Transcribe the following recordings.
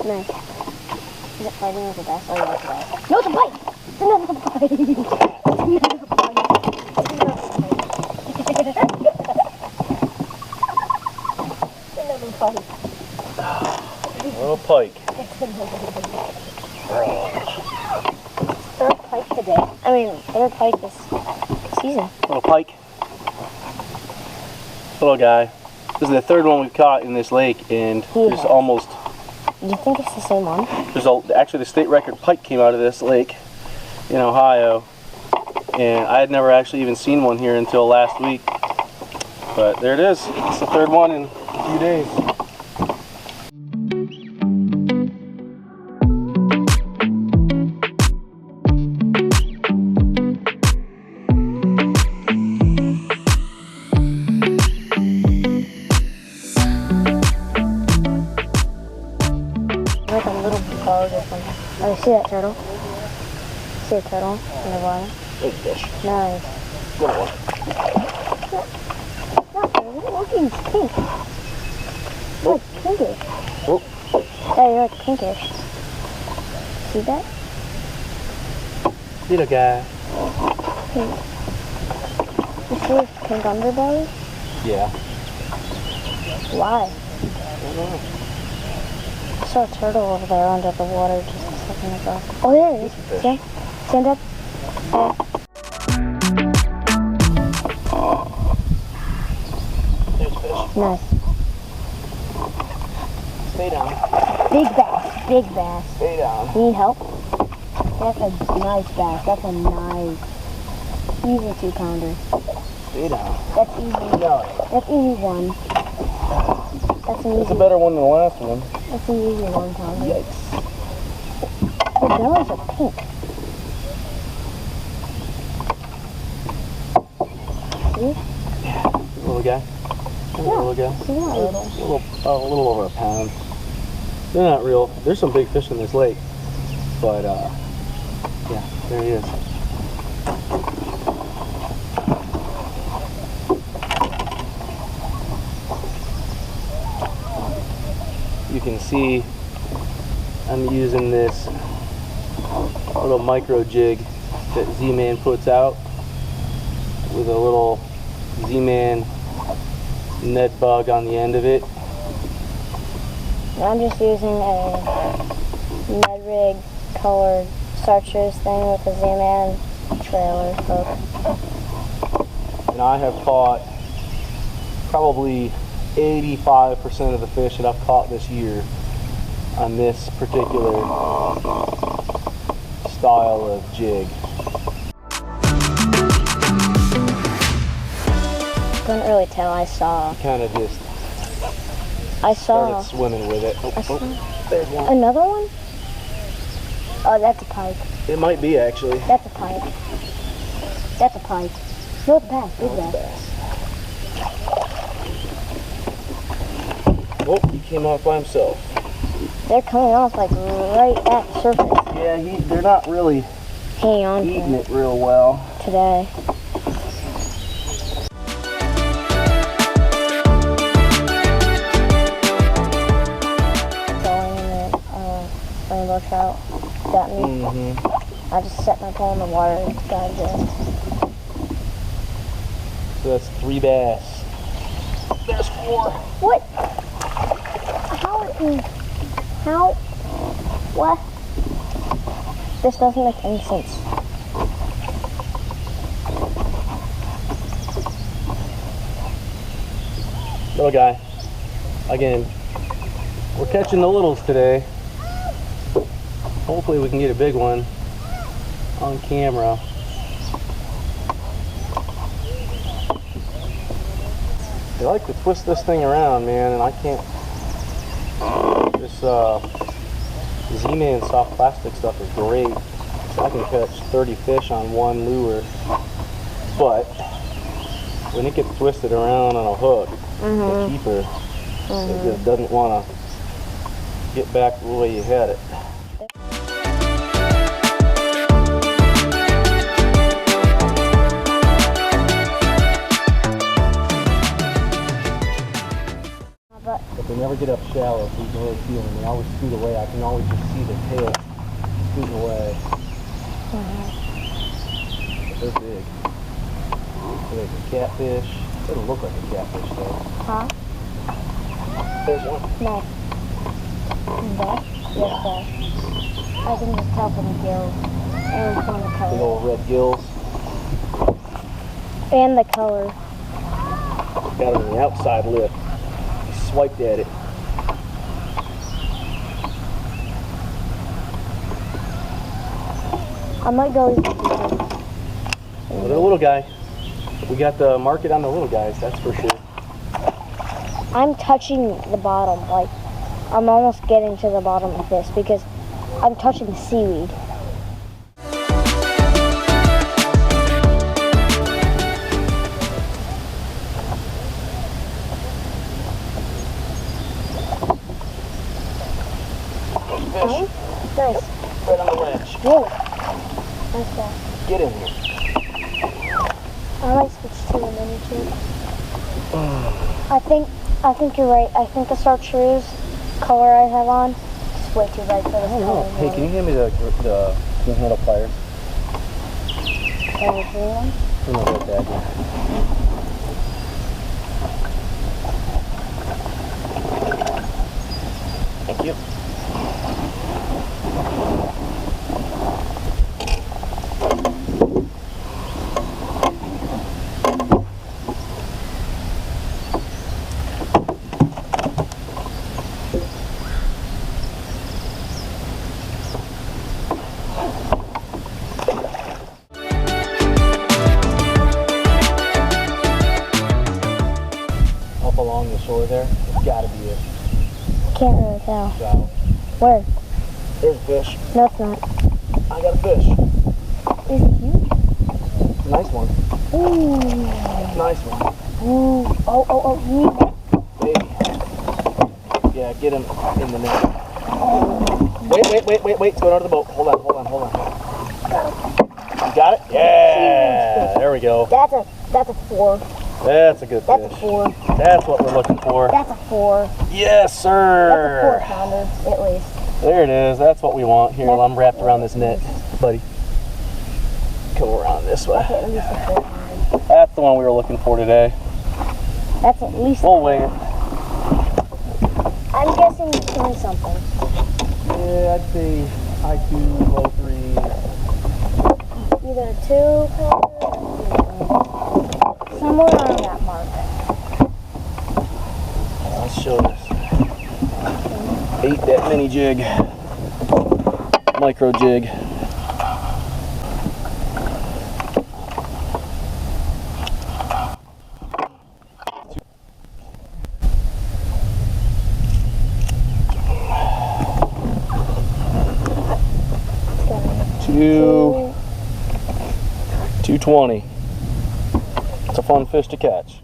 Nice. Is it fighting with the bass? Oh, yeah, it's a bass. No, it's a pike! It's another pike! It's another pike. It's another pike. Little pike. Third pike today. I mean, third pike this season. Little pike. Little guy. This is the third one we've caught in this lake, and there's almost... Do you think it's the same one? Actually, the state record pike came out of this lake in Ohio, and I had never actually even seen one here until last week. But there it is. It's the third one in a few days. Like a little frog or something. Oh, see that turtle? See a turtle in the water? Big fish. Nice. Little one. Look, he's pink. Like pinkish. Oh. Yeah, you're like pinkish. See that? Little guy. Pink. You see his pink underbelly? Yeah. Why? I don't know. I saw a turtle over there under the water just a second ago. Oh, there it is. See? Stand up. There's fish. Nice. Stay down. Big bass. Big bass. Stay down. You need help? That's a nice bass. That's a nice, easy 2-pounder. Stay down. That's easy. No. That's easy one. That's an It's easy. a better one than the last one. That's an easy 1-pounder. Yikes. The bellies are pink. See? Little guy. Little guy. They're not little. A little over a pound. They're not real. There's some big fish in this lake, but yeah, there he is. You can see I'm using this little micro jig that Z-Man puts out with a little Z-Man Ned bug on the end of it. I'm just using a Ned rig colored chartreuse thing with a Z-Man trailer hook. And I have caught probably 85% of the fish that I've caught this year on this particular style of jig. Couldn't really tell. I saw. Kind of just I saw. started swimming with it. Oh, I saw. there's one. Another one? Oh, that's a pike. It might be actually. That's a pike. That's a pike. No, it's a bass. Big bass. Oh, he came off by himself. They're coming off like right at the surface. Yeah, they're not really Hang on eating to it real well. today. Rainbow trout got me. I just set my pole in the water and dived in. So that's 3 bass. There's 4. What? How? What? This doesn't make any sense. Little guy. Again, we're catching the littles today. Hopefully we can get a big one on camera. They like to twist this thing around, man, and I can't. This Z-Man soft plastic stuff is great. I can catch 30 fish on one lure, but when it gets twisted around on a hook, the keeper, it just doesn't want to get back the way you had it. never get up shallow, so you can really feel them. They always scoot away. I can always just see their tail scooting away. They're big. They're like a catfish. It doesn't look like a catfish though. Huh? There's one. No. That? Yes, sir. I can just tell from the gills. And from the color. Big old red gills. And the color. Got it on the outside lip. He swiped at it. I might go eat the Well, they're a little guy. We got the market on the little guys, that's for sure. I'm touching the bottom, like I'm almost getting to the bottom of this because I'm touching the seaweed. Fish. Nice. Right on the ledge. Whoa. Nice bass. Get in here. I might switch to a mini tube. I think you're right. I think the chartreuse color I have on is way too bright for this color. Hey, can you hand me the handle pliers? Can you see one? I'm not like that. Thank you. Along the shore there, it's gotta be it. Can't really tell. Trout. Where? There's a fish. No, it's not. I got a fish. Is it huge? Nice one. Ooh. Nice one. Ooh. Oh, you need that? Baby. Yeah, get him in the net. Wait. It's going out of the boat. Hold on. You got it? Yeah. There we go. That's a 4. That's a good fish. That's a 4. That's what we're looking for. That's a 4. Yes, sir. That's a 4-pounder, at least. There it is. That's what we want. Here, I'm wrapped around this net, buddy. Come around this way. That's at least a 4-pounder. That's the one we were looking for today. That's at least. We'll weigh it. I'm guessing 3 something. Yeah, I'd say high 2, low 3. Either 2 pounder, somewhere around that mark. Let's show this. Ate that mini jig. Micro jig. Two. 220. It's a fun fish to catch.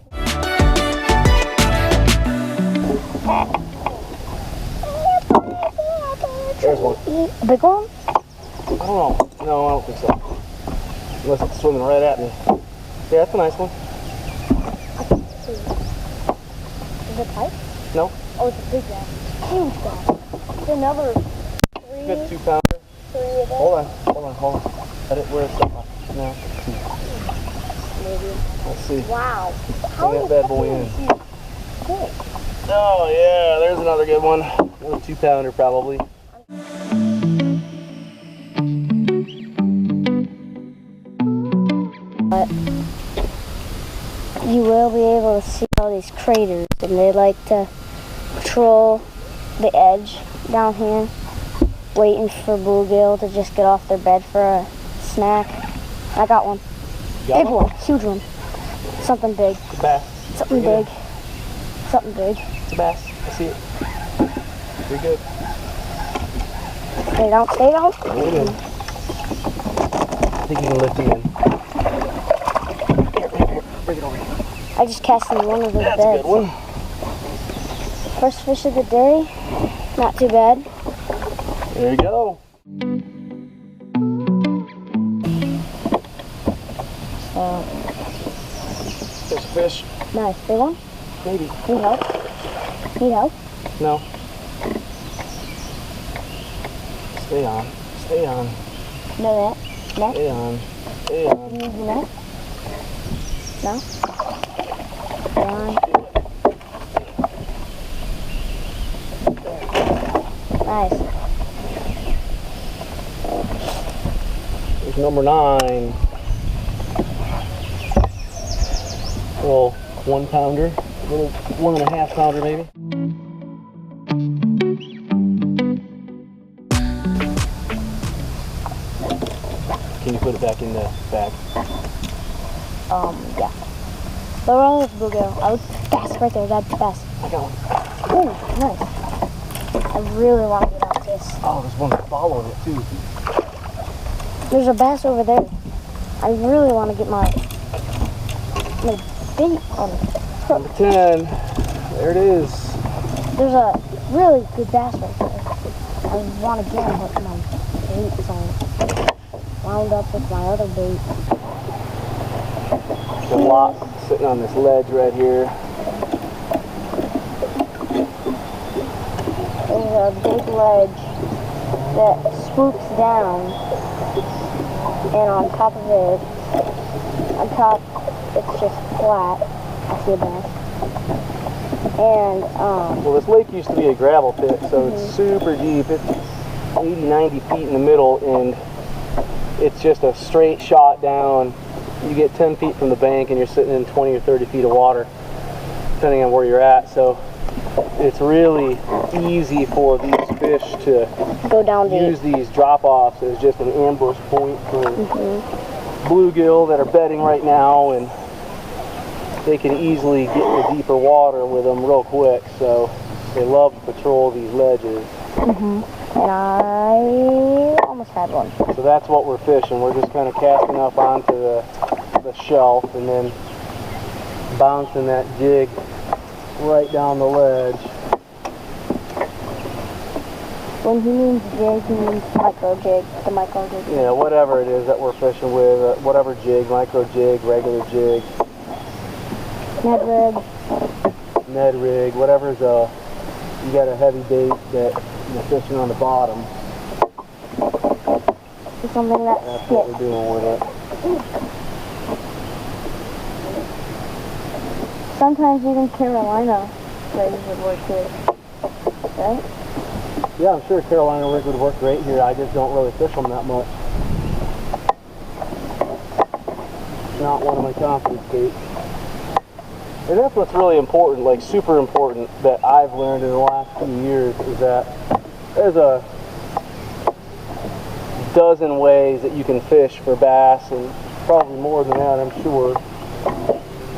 There's one. A big one? I don't know. No, I don't think so. Unless it's swimming right at me. Yeah, that's a nice one. Is it Pike? No. Oh, it's a big bass. Huge bass. It's another 3. Good 2-pounder. 3 of them. Hold on. Let it where it's at. No. Maybe. Let's see. Wow. Bring that bad boy in. Good. Oh yeah, there's another good one. Another 2-pounder probably. But you will be able to see all these craters, and they like to patrol the edge down here, waiting for bluegill to just get off their bed for a snack. I got one. Big one, huge one. Something big. It's a bass. Something big. Something big. It's a bass. I see it. You're good. They don't. Hold in. I think you can lift him in. Here. Bring it over here. I just cast in one of those That's beds. a good one. First fish of the day. Not too bad. There you go. There's a fish. Nice. Big one? Maybe. Need help? Need help? No. Stay on. Stay on. No net. Net? Stay on. Stay on. You need the net? No? Stay on. Nice. There's number 9. Little 1 pounder. Little 1.5 pounder maybe. Can you put it back in the bag? Yeah. Throw it on with bluegill. I would bass right there. That's bass. I got one. Ooh, nice. I really want to get out this. Oh, there's one following it too. There's a bass over there. I really want to get my bait on it. Number 10. There it is. There's a really good bass right there. I want to get him, but my bait's on it. Wound up with my other bait. There's a lot sitting on this ledge right here. There's a big ledge that swoops down, and on top of it, it's just flat. I see a bass. And, well, this lake used to be a gravel pit, so it's super deep. It's 80, 90 feet in the middle, and it's just a straight shot down. You get 10 feet from the bank, and you're sitting in 20 or 30 feet of water, depending on where you're at. So it's really easy for these fish to go down deep. Use these drop-offs as just an ambush point for bluegill that are bedding right now, and they can easily get into deeper water with them real quick. So they love to patrol these ledges. And I almost had one. So that's what we're fishing. We're just kind of casting up onto the shelf and then bouncing that jig right down the ledge. When he means jig, he means micro jig, the micro jig. Yeah, whatever it is that we're fishing with, whatever jig, micro jig, regular jig. Ned rig, whatever's you got a heavy bait that you're fishing on the bottom. Something that's what we're doing with it. Sometimes even Carolina rigs would work here, right? Yeah, I'm sure Carolina rig would work great here. I just don't really fish them that much. It's not one of my confidence baits. And that's what's really important, like super important, that I've learned in the last few years, is that there's a dozen ways that you can fish for bass, and probably more than that, I'm sure.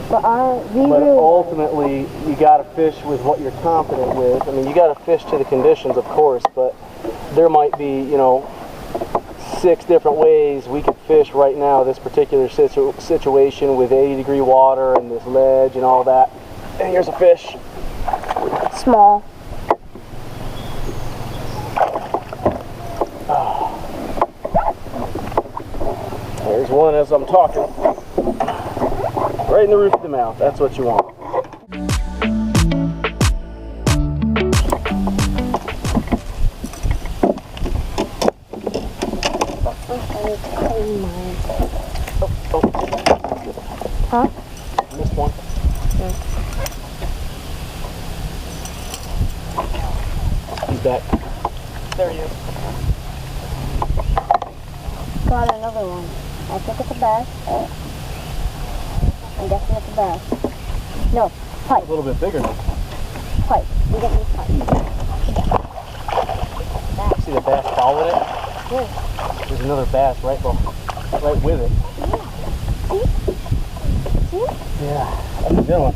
But ultimately, you got to fish with what you're confident with. I mean, you got to fish to the conditions, of course, but there might be, you know, 6 different ways we could fish right now this particular situation with 80-degree water and this ledge and all that. And here's a fish. Small. There's one as I'm talking. Right in the roof of the mouth. That's what you want. Huh? Missed one. Yeah. He's back. There he is. Got another one. I think it's a bass. I'm guessing it's a bass. No, pike. A little bit bigger now. Pike. We get this pike. See the bass following it? Where? There's another bass right with it. See? Yeah, that's a good one.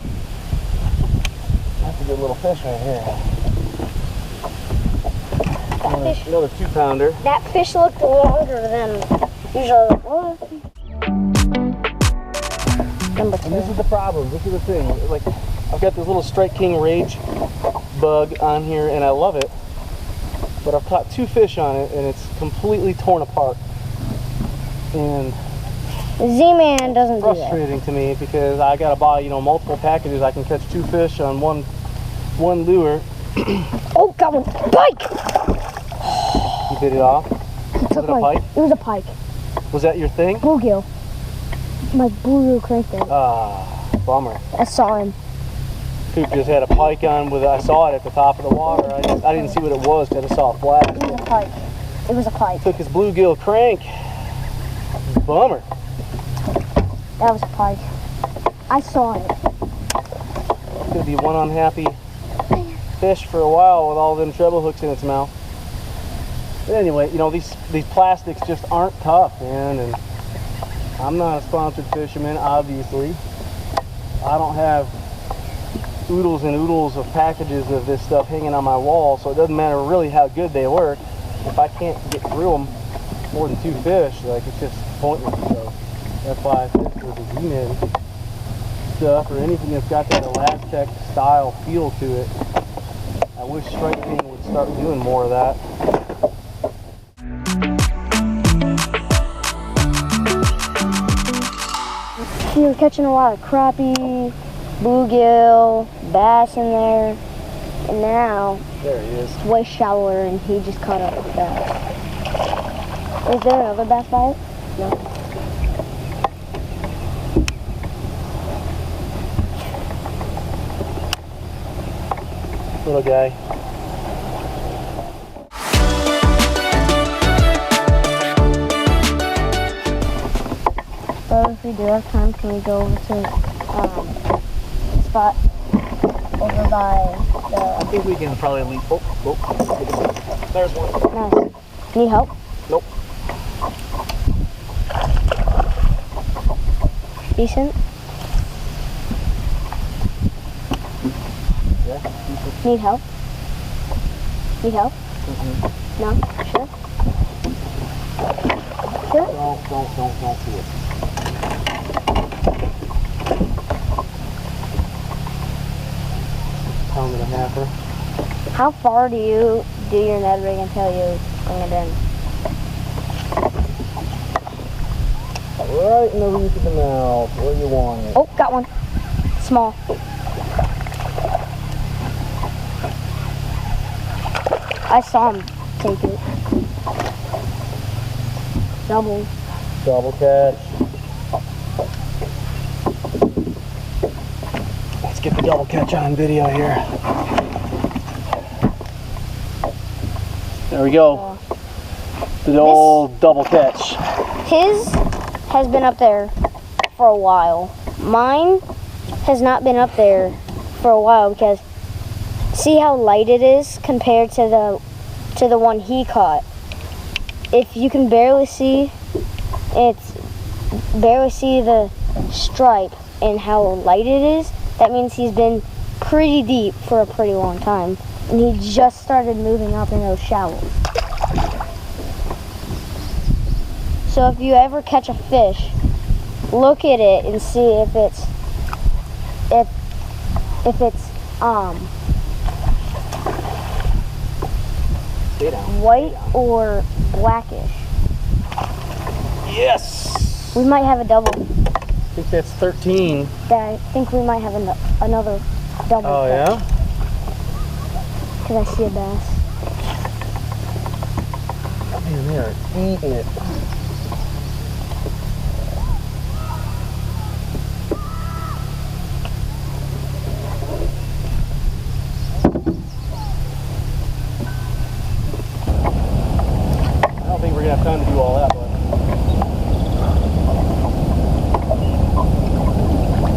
That's a good little fish right here. Another 2-pounder. That fish looked longer than usually. Number 2. And this is the problem. This is the thing. Like, I've got this little Strike King Rage bug on here, and I love it. But I've caught 2 fish on it, and it's completely torn apart. And Z-Man doesn't do that. Frustrating to me, because I gotta buy, you know, multiple packages. I can catch 2 fish on one lure, Oh, got one. Pike! You bit it off? Was it a pike? It was a pike. Was that your thing? Bluegill. My bluegill cranked it. Ah, bummer. I saw him. Coop just had a pike on with, I saw it at the top of the water. I didn't see what it was because I saw a flash. It was a pike. It was a pike. Took his bluegill crank. Bummer. That was a pike. I saw it. It's gonna be one unhappy fish for a while with all them treble hooks in its mouth. But anyway, you know, these plastics just aren't tough, man, and I'm not a sponsored fisherman, obviously. I don't have oodles and oodles of packages of this stuff hanging on my wall, so it doesn't matter really how good they work. If I can't get through them more than 2 fish, like, it's just pointless. So that's why I fish with the Z-Man stuff or anything that's got that Elastic style feel to it. I wish Strike King would start doing more of that. We were catching a lot of crappie, bluegill, bass in there, and now There he is. it's way shallower and he just caught up with bass. Is there another bass by it? No. Little guy. So if we do have time, can we go over to the spot over by I think we can probably leave. Oh, there's one. Nice. Need help? Nope. Decent? Yeah. Need help? Need help? No? Sure? Sure? Don't do it. Pound and a halfer. How far do you do your Ned rig until you bring it in? Right in the roof of the mouth, where you want it. Oh, got one. Small. I saw him take it. Double. Double catch. Let's get the double catch on video here. There we go. The old double catch. His has been up there for a while. Mine has not been up there for a while because see how light it is compared to the one he caught. If you can barely see the stripe and how light it is, that means he's been pretty deep for a pretty long time. And he just started moving up in those shallows. So if you ever catch a fish, look at it and see if it's white or blackish. Yes! We might have a double. I think that's 13. I think we might have another double. Oh, yeah? Because I see a bass. Man, they are eating it. I don't think we're going to have time to do all that, but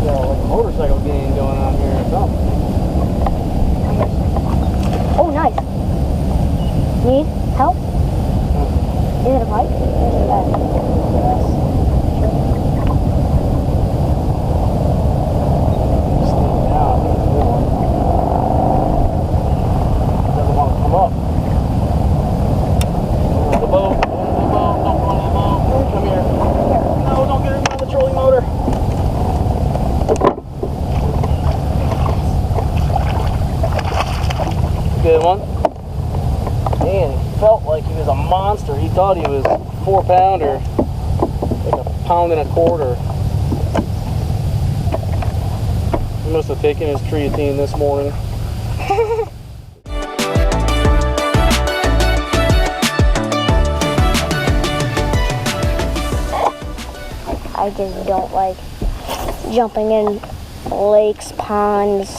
like a motorcycle game going on here or something. Oh, nice. Need help? Is it a pike? Is it a bass? Doesn't want to come up. The boat. Come here. No, don't get her on the trolling motor. Good one. Man, he felt like he was a monster. He thought he was a 4-pounder, like a pound and a quarter. He must have taken his creatine this morning. I just don't like jumping in lakes, ponds,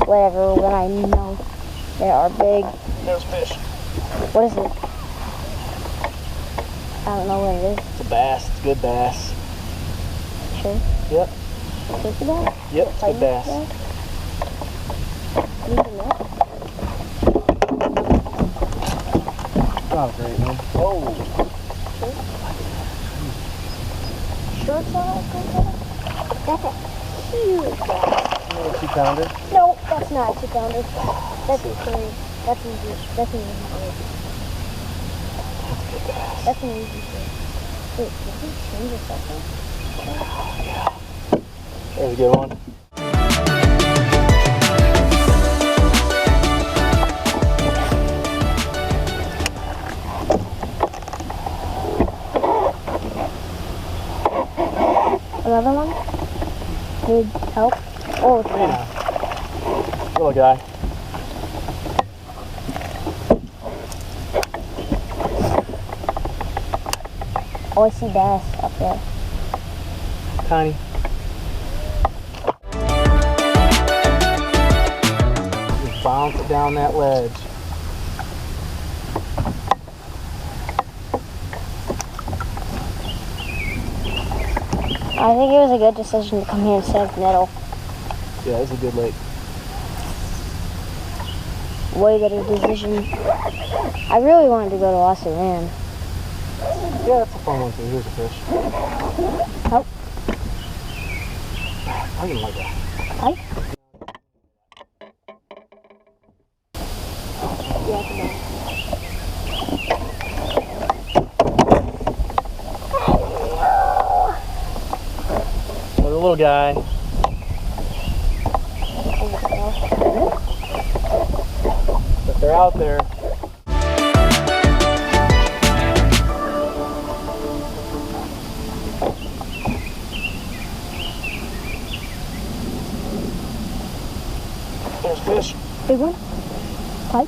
whatever, when I know they are big. There's fish. What is it? I don't know what it is. It's a bass. It's a good bass. Sure? Yep. Safety bass? Yep, it's a good bass. Not a great one. Oh! Sure it's not a good bass? That's a huge bass. Another 2-pounder. No, that's not a 2-pounder. That's a 3. That's easy. That's an easy 3. That's an easy 3. Wait, did he change or something? Yeah. There's a good one. Another one? Need help? Oh, it's Yeah. Little guy. Oh, I see bass up there. Tiny. Just bounce it down that ledge. I think it was a good decision to come here instead of Nettle. Yeah, it's a good lake. Way better decision. I really wanted to go to Wasserman. Yeah, that's a fun one too. Here's a fish. Oh. I didn't like that. Pike? Yeah, come on. Another little guy. But they're out there. There's fish. Big one? Pike?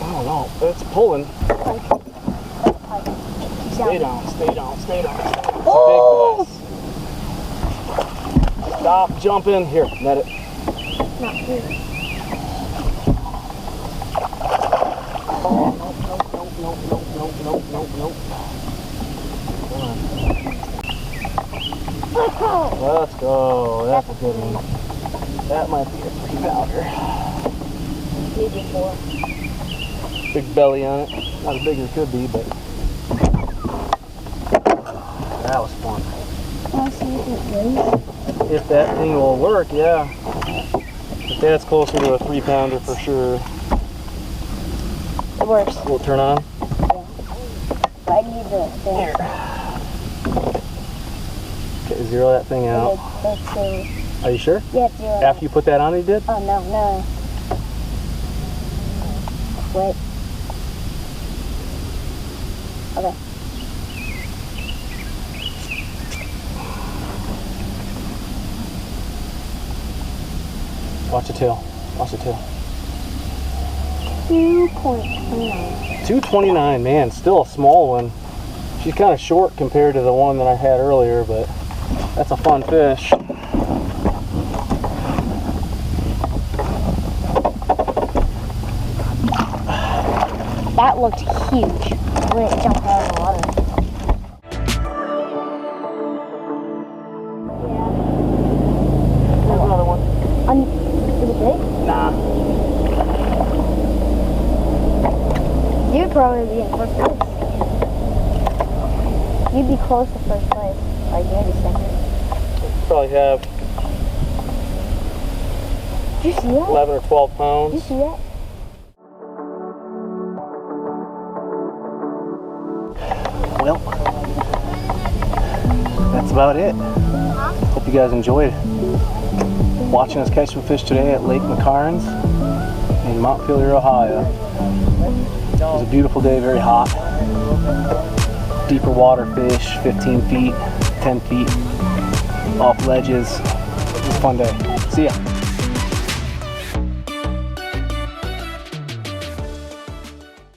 I don't know. It's pulling. Pike. That's Pike. Stay down, stay down, stay down. It's Oh! a big bass. Stop jumping. Here, net it. Not here. Nope. Let's go. That's a good one. That might be a 3-pounder. Maybe 4. Big belly on it. Not as big as it could be, but that was fun. I'll see if it goes. If that thing will work, yeah. But that's closer to a 3-pounder for sure. It works. Will it turn on? Yeah. I need the thing. Here. Okay, zero that thing out. Are you sure? Yeah, it's 0. After you put that on, you did? Oh, no. Wait. Okay. Watch the tail. Watch the tail. 2.29. 229, man, still a small one. She's kind of short compared to the one that I had earlier, but that's a fun fish. That looked huge when it jumped out of the water. There's another one. Is it big? Nah. You'd probably be in first place. You'd be close to first place. Like maybe second. Probably have Did you see that? 11 or 12 Did you pounds. see that? Well, that's about it. Hope you guys enjoyed watching us catch some fish today at Lake McKarns in Montpelier, Ohio. It was a beautiful day, very hot. Deeper water fish, 15 feet, 10 feet, off ledges. It was a fun day. See ya.